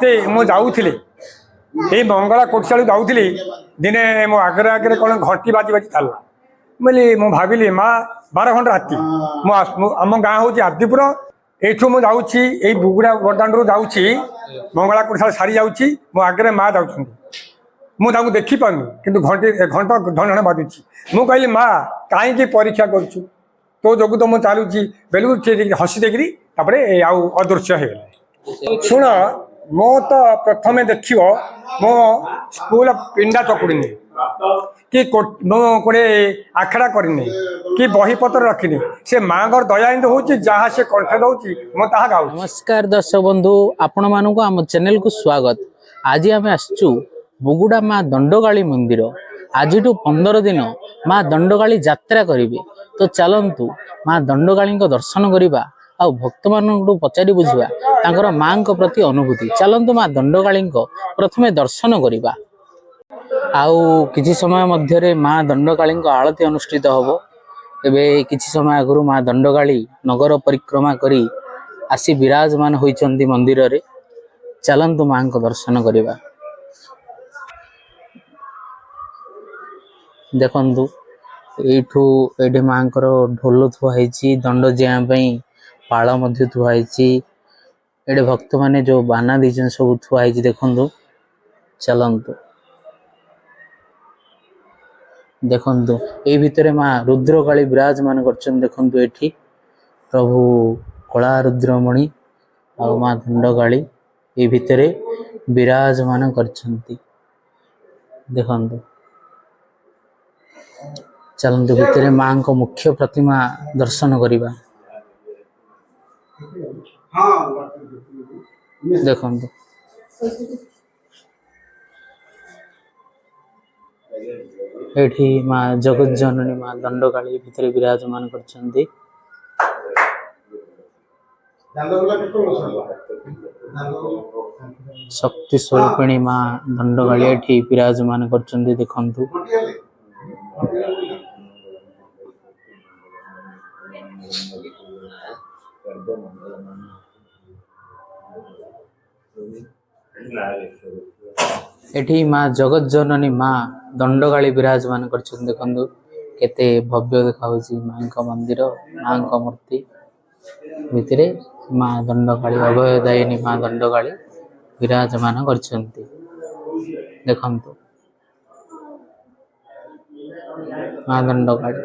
मत मुझे ये मंगला कोटशाली जाऊली दिने मो आगे आगे कौन घंटी बाजी बाजी चलला बोली मु भाविली माँ 12 घंटा राति आम गाँ हूँ आदिपुर यू मुझे बुगुड़ा बरदान जाऊँगी मंगला कोटशाली सारी जाऊँगी मो आगे माँ जाऊँ मुझे देखी पार्नी कि घंटे घंटा घन बाजुची मु कहली माँ कहीं परीक्षा करुचु तो जो तो मुझे चलुची बेलू हसी देखी अदृश्य हो गला शुण मो तो प्रथम देख मो स्कूल पिंडा चकुड़नी कि गोटे आखड़ा करनी कि बहीपत्र रखनी से माँ दया हूँ जहाँ से कंठ दूसरी मुझे गाँव। नमस्कार दर्शक बंधु आपण मानक आम चैनल को स्वागत। आज आम आसचु बुगुड़ा माँ दंडकाली मंदिर आज 15 दिन माँ दंडकाली यात्रा करेंगे तो चलतु माँ दंडकाली दर्शन करवा आ भक्त मान पचारि बुझा तांकर माँ प्रति अनुभूति चलतु माँ दंडकाली प्रथम दर्शन करवा। आउ किछि समय मध्य माँ दंडकाली आरती अनुष्ठित हम एवं किछि समय आगु माँ दंडकाली नगर परिक्रमा करी आसी विराजमान होइचंदी मंदिर रे चलतु माँ दर्शन करवा। देखु ये माँ ढोल थुआई दंड जावाई पाल थुआई ये भक्त माने जो बाना दीजन सब थुआई देखु चलतु देखु ये भितर माँ रुद्रकाली विराजमान कर देखु ये प्रभु कला रुद्रमणि आ माँ दंडकाली ये भितर विराजमान कर देखु चलतु भितर माँ को मुख्य प्रतिमा दर्शन करवा। देखु ये माँ जगत जननी माँ दंडकाली भितर विराजमान कर शक्ति स्वरूपिणी माँ दंडकाली ये विराजमान कर देखु एठी माँ जगत जननी माँ दंडकाली विराजमान कर देखु केते भव्य देखा माँ का मंदिर माँ का मूर्ति भितरे माँ दंडकाली अभयदायिनी माँ दंडकाली विराजमान कर देखु माँ दंडकाली।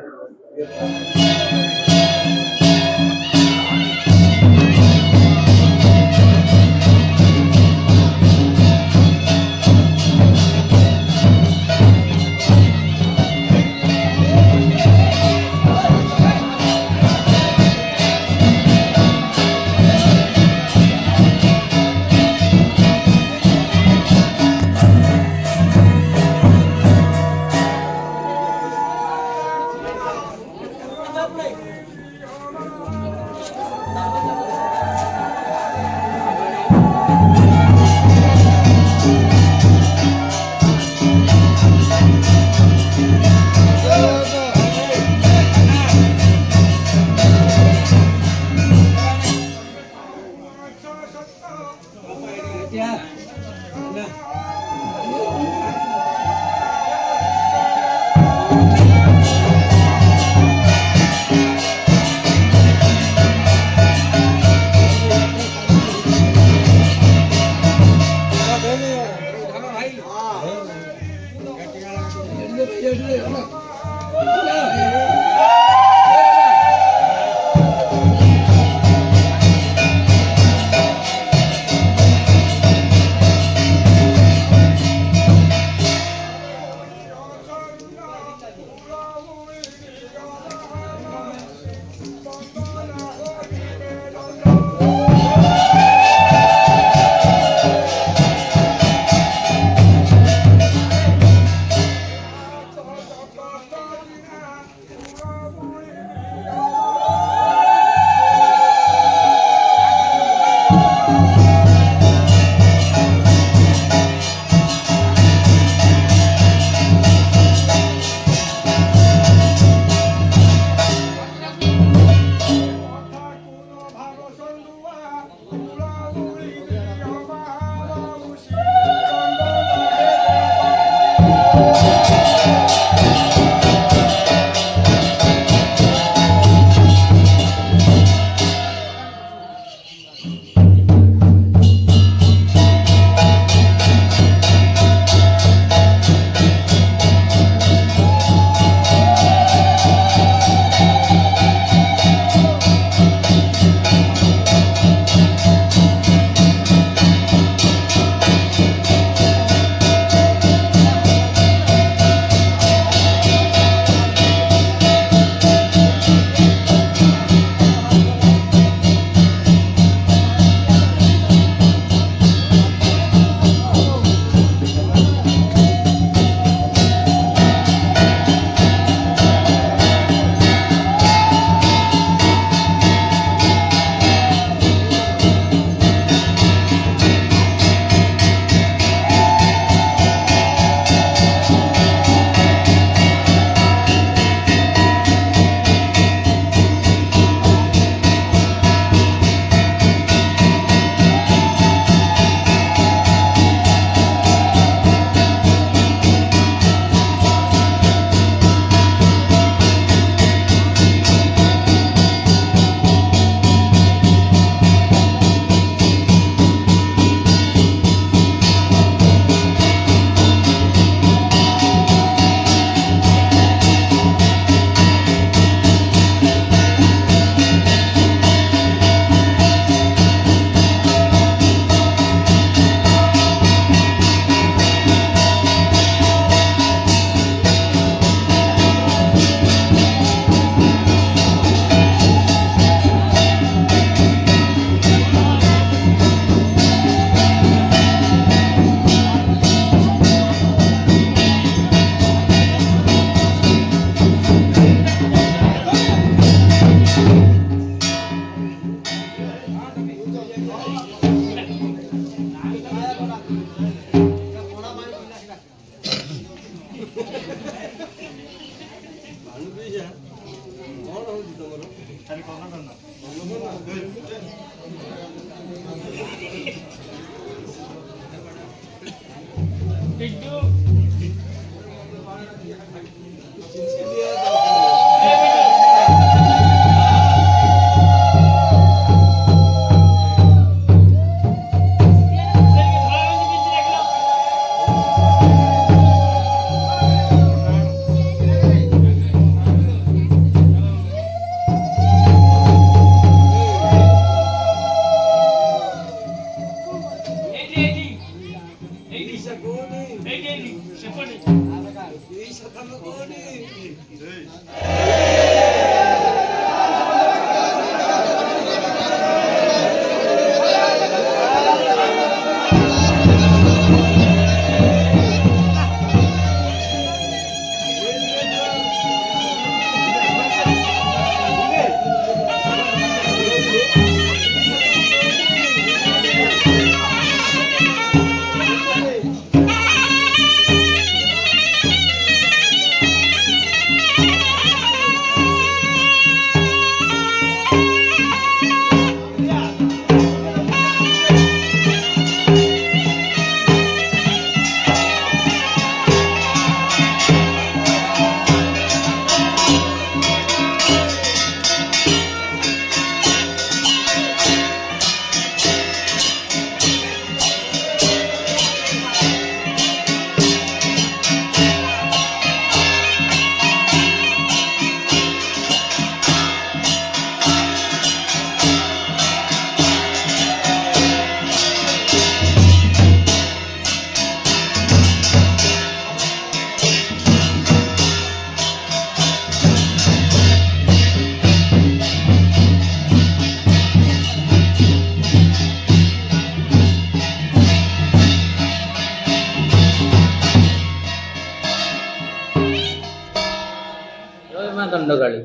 ଦଣ୍ଡକାଳୀ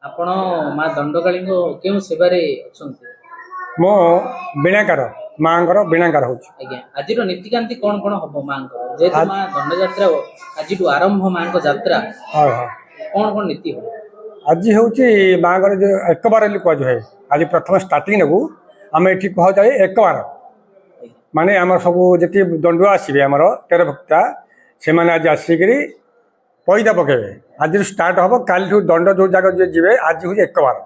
ଆପଣ ମା ଦଣ୍ଡକାଳୀଙ୍କ କେଉଁ ସେବାରେ ଅଛନ୍ତି? ମୁଁ ବୀଣାକାର ମାଙ୍କର ବୀଣାକାର ହଉଛି। ଆଜ୍ଞା ଆଜିର ନୀତିକାନ୍ତି କଣ କଣ ହବ ମାଙ୍କର ଯେହେତୁ ମା ଦଣ୍ଡଯାତ୍ରା ଆଜିଠୁ ଆରମ୍ଭ ମାଙ୍କ ଯାତ୍ରା କଣ କଣ ନୀତି ହବ? ଆଜି ହେଉଛି ମାଙ୍କର ଯୋଉ ଏକବାର ବୋଲି କୁହାଯାଏ। ଆଜି ପ୍ରଥମ ଷ୍ଟାର୍ଟିଂ ନେବୁ ଆମେ ଏଠି କୁହାଯାଏ ଏକବାର ମାନେ ଆମର ସବୁ ଯେତିକି ଦଣ୍ଡୁଆ ଆସିବେ ଆମର ତେର ଭକ୍ତା ସେମାନେ ଆଜି ଆସିକିରି ପଇତା ପକେଇବେ। ଆଜିରୁ ଷ୍ଟାର୍ଟ ହେବ, କାଲିଠୁ ଦଣ୍ଡ ଯେଉଁ ଜାଗା ଯିଏ ଯିବେ, ଆଜି ହେଉଛି 1 ବାର।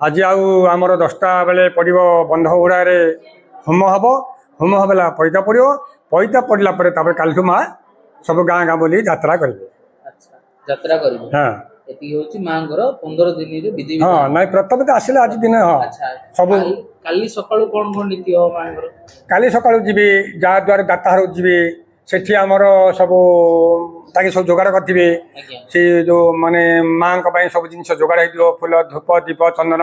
ଆଜି ଆଉ ଆମର 10ଟା ବେଳେ ପଡ଼ିବ ବନ୍ଧ ଗୁଡ଼ାରେ ହୋମ ହେବ। ହୋମ ହେଲା ପଇତା ପଡ଼ିବ। ପଇତା ପଡ଼ିଲା ପରେ ତାପରେ କାଲିଠୁ ମା ସବୁ ଗାଁ ଗାଁ ବୁଲି ଯାତ୍ରା କରିବେ। ଆଚ୍ଛା ଯାତ୍ରା କରିବେ। ହଁ ଏତିକି ହଉଛି ମାଙ୍କର 15 ଦିନରେ ବିଧି ହଁ ବିଧାନ। ନାଇଁ ପ୍ରଥମେ ତ ଆସିଲେ ଆଜି ଦିନେ ହଁ ଆଚ୍ଛା ସବୁ। କାଲି ସକାଳୁ କଣ କଣ ନୀତି ହବ ମାଙ୍କର? କାଲି ସକାଳୁ ଯିବି, ଯାହା ଦ୍ୱାରା ଦାତାହାରକୁ ଯିବି, ସେଠି ଆମର ସବୁ ତାକେ ସବୁ ଯୋଗାଡ଼ କରିଥିବେ। ଆଜ୍ଞା ସେ ଯେଉଁ ମାନେ ମାଙ୍କ ପାଇଁ ସବୁ ଜିନିଷ ଯୋଗାଡ଼ ହେଇଥିବ, ଫୁଲ ଧୂପ ଦୀପ ଚନ୍ଦନ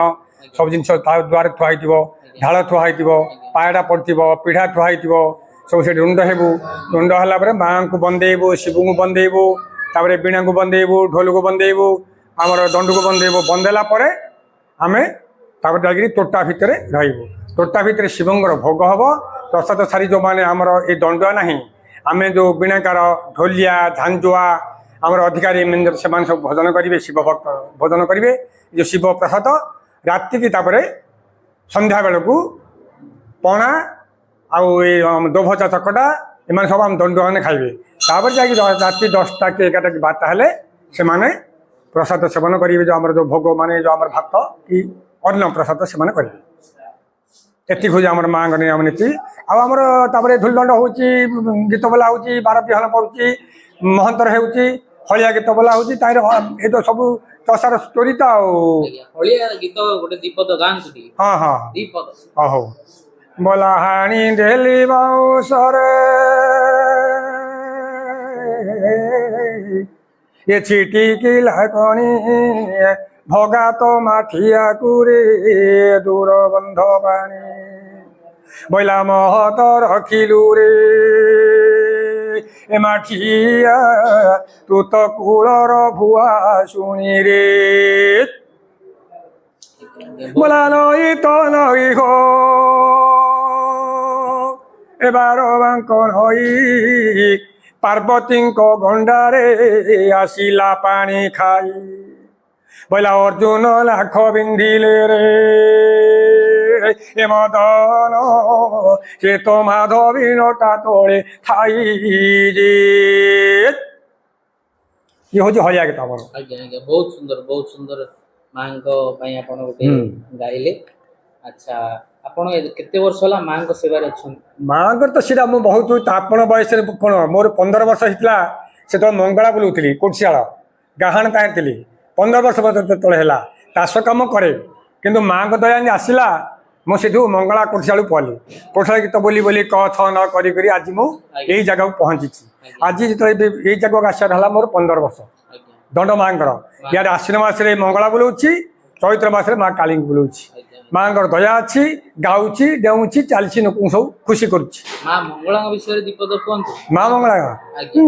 ସବୁ ଜିନିଷ ତା ଦ୍ୱାରେ ଥୁଆ ହେଇଥିବ। ଢାଳ ଥୁଆ ହେଇଥିବ, ପାୟଡ଼ା ପଡ଼ିଥିବ, ପିଢ଼ା ଥୁଆ ହେଇଥିବ। ସବୁ ସେଠି ରୁଣ୍ଡ ହେବୁ। ରୁଣ୍ଡ ହେଲା ପରେ ମାଙ୍କୁ ବନ୍ଦେଇବୁ, ଶିବଙ୍କୁ ବନ୍ଦେଇବୁ, ତାପରେ ବୀଣାକୁ ବନ୍ଦେଇବୁ, ଢୋଲକୁ ବନ୍ଦେଇବୁ, ଆମର ଦଣ୍ଡକୁ ବନ୍ଦେଇବୁ। ବନ୍ଦେଇଲା ପରେ ଆମେ ତାପରେ ଯାଇକିରି ତୋଟା ଭିତରେ ରହିବୁ। ତୋଟା ଭିତରେ ଶିବଙ୍କର ଭୋଗ ହେବ। ପ୍ରସାଦ ସାରି ଯେଉଁମାନେ ଆମର ଏଇ ଦଣ୍ଡୁଆ ନାହିଁ, ଆମେ ଯେଉଁ ବୀଣାକାର, ଢୋଲିଆ, ଝାଞ୍ଜୁଆ, ଆମର ଅଧିକାରୀ ସେମାନେ ସବୁ ଭୋଜନ କରିବେ, ଶିବ ଭକ୍ତ ଭୋଜନ କରିବେ ଯେଉଁ ଶିବ ପ୍ରସାଦ। ରାତିକି ତାପରେ ସନ୍ଧ୍ୟା ବେଳକୁ ପଣା ଆଉ ଏଇ ଦୋଭଚା ଚକଟା ଏମାନେ ସବୁ ଆମ ଦଣ୍ଡୁଆମାନେ ଖାଇବେ। ତାପରେ ଯାଇକି ରାତି 10ଟା କି 11ଟା କି 12ଟା ହେଲେ ସେମାନେ ପ୍ରସାଦ ସେବନ କରିବେ, ଯେଉଁ ଆମର ଯେଉଁ ଭୋଗ ମାନେ ଯେଉଁ ଆମର ଭାତ କି ଅନ୍ନ ପ୍ରସାଦ ସେମାନେ କରିବେ। ଏତିକି ହେଉଛି ଆମର ମାଙ୍କ ନିୟମ ନୀତି। ଆଉ ଆମର ତାପରେ ଧୂଳିଦଣ୍ଡ ହେଉଛି, ଗୀତ ବୋଲା ହେଉଛି, 12 ବିହନ ପଡ଼ୁଛି, ମହନ୍ତର ହେଉଛି, ହଳିଆ ଗୀତ ବୋଲା ହେଉଛି। ତାର ଏ ତ ସବୁ ଚଷାର ଷ୍ଟୋରି ତ ଆଉ। ହଳିଆ ଗୀତ ଗୋଟେ ଦୀପଦ ଗାଆନ୍ତୁ ଟିକେ। ହଁ ହଁ ଦୀପଦ ହଉ। ବୋଲା ହାଣି ଦେଲି ବାଉଁଶରେ ଏ ଛିଟିକିଲା କଣି ଭଗା ତ ମାଠିଆକୁ ରେ ଦୂର ବନ୍ଧ ପାଣି ବୋଇଲା ମହତ ରଖିଲୁ ରେ ଏ ମାଠିଆ ତୁ ତ କୂଳର ଭୁଆ ଶୁଣି ରେ ବୋଲା ନଈ ତ ନଈ ହୋ ଏବାର ବାଙ୍କ ନଈ ପାର୍ବତୀଙ୍କ ଗଣ୍ଡାରେ ଆସିଲା ପାଣି ଖାଇ ବୋଇଲା ଅର୍ଜୁନ ଲାଖ ବିନ୍ଧିଲେ ରେ ଏ ମଦନ ସେ ତ ମାଧବୀନଟା ତଳେ ଥାଇ ଯେ ଇଏ ହେଉଛି ହଳିଆ ଗୀତ ଆମର। ଆଜ୍ଞା ଆଜ୍ଞା ବହୁତ ସୁନ୍ଦର ବହୁତ ସୁନ୍ଦର ମାଙ୍କ ପାଇଁ ଆପଣ ଗୋଟେ ଗାଇଲେ। ଆଚ୍ଛା ଆପଣ କେତେ ବର୍ଷ ହେଲା ମାଙ୍କ ସେବାରେ ଅଛନ୍ତି? ମାଙ୍କର ତ ସେଇଟା ମୁଁ ବହୁତ ଆପଣ ବୟସରେ କ'ଣ ମୋର 15 ବର୍ଷ ହେଇଥିଲା ସେତେବେଳେ ମଙ୍ଗଳା ବୁଲୁଥିଲି କୋଟିଶାଳ ଗାହାଣ ଥିଲି 15 ବର୍ଷ ଯେତେବେଳେ ହେଲା ଚାଷ କାମ କରେ କିନ୍ତୁ ମାଙ୍କ ଦୟା ଆସିଲା ମୁଁ ସେଠୁ ମଙ୍ଗଳା କୋଟିଶାଳକୁ ପଳେଇଲି କୋଟିଶାଳ ଗୀତ ବୋଲି ବୋଲି କ ଛ ନ କରି କରି ଆଜି ମୁଁ ଏଇ ଜାଗାକୁ ପହଞ୍ଚିଛି। ଆଜି ଯେତେବେଳେ ଏଇ ଜାଗାକୁ ଆସିବାର ହେଲା ମୋର 15 ବର୍ଷ ଦଣ୍ଡ ମାଙ୍କର ଇଆଡ଼େ ଆଶ୍ୱିନ ମାସରେ ମଙ୍ଗଳା ବୁଲଉଛି ଚୈତ୍ର ମାସରେ ମା କାଳୀଙ୍କୁ ବୁଲଉଛି ମାଙ୍କର ଦୟା ଅଛି ଗାଉଛି ଡେଉଁଛି ଚାଲିଛି ଲୋକଙ୍କୁ ସବୁ ଖୁସି କରୁଛି। ମା ମଙ୍ଗଳାଙ୍କ ବିଷୟରେ ଦୀପଦ କୁହନ୍ତୁ। ମା ମଙ୍ଗଳା